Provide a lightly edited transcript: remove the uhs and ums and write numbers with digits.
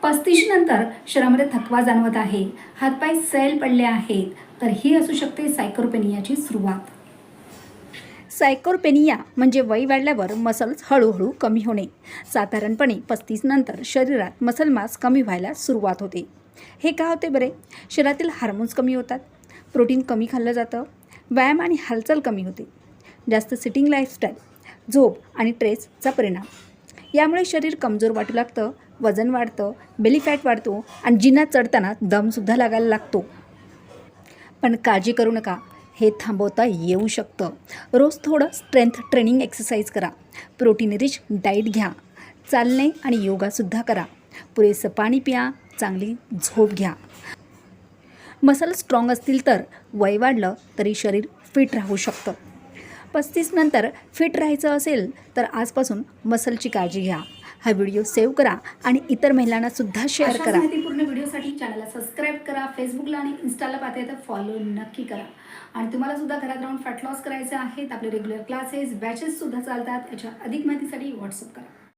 35 नंतर शरीरामध्ये थकवा जाणवत आहे, हातपाय सैल पडले आहेत, तर ही असू शकते सायकोपेनियाची सुरुवात. सायकोपेनिया म्हणजे वय वाढल्यावर मसल्स हळूहळू कमी होणे. साधारणपणे 35 नंतर शरीरात मसल मास कमी व्हायला सुरुवात होते. हे का होते बरे? शरीरातील हार्मोन्स कमी होतात, प्रोटीन कमी खाल्लं जातं, व्यायाम आणि हालचाल कमी होते, जास्त सिटिंग लाईफस्टाईल, झोप आणि स्ट्रेसचा परिणाम. यामुळे शरीर कमजोर वाटू लागतं, वजन वाढतं, बेली फॅट वाढतो आणि जिन्यात चढताना दमसुद्धा लागायला लागतो. पण काळजी करू नका, हे थांबवता येऊ शकतं. रोज थोडं स्ट्रेंथ ट्रेनिंग एक्सरसाइज करा, प्रोटीन रिच डाईट घ्या, चालणे आणि योगासुद्धा करा, पुरेसं पाणी प्या, चांगली झोप घ्या. मसल स्ट्रॉंग असतील तर वय वाढलं तरी शरीर फिट राहू शकतं. 35 नंतर फिट राहायचं असेल तर आजपासून मसलची काळजी घ्या. हा व्हिडिओ सेव्ह करा आणि इतर महिलांना सुद्धा शेअर करा. माहितीपूर्ण व्हिडिओसाठी चॅनलला सबस्क्राईब करा. फेसबुकला आणि इन्स्टाला पाहते तर फॉलो नक्की करा. आणि तुम्हाला सुद्धा घरात राहून फॅट लॉस करायचे आहेत, आपले रेग्युलर क्लासेस बॅचेस सुद्धा चालतात. याच्या अधिक माहितीसाठी व्हॉट्सअप करा.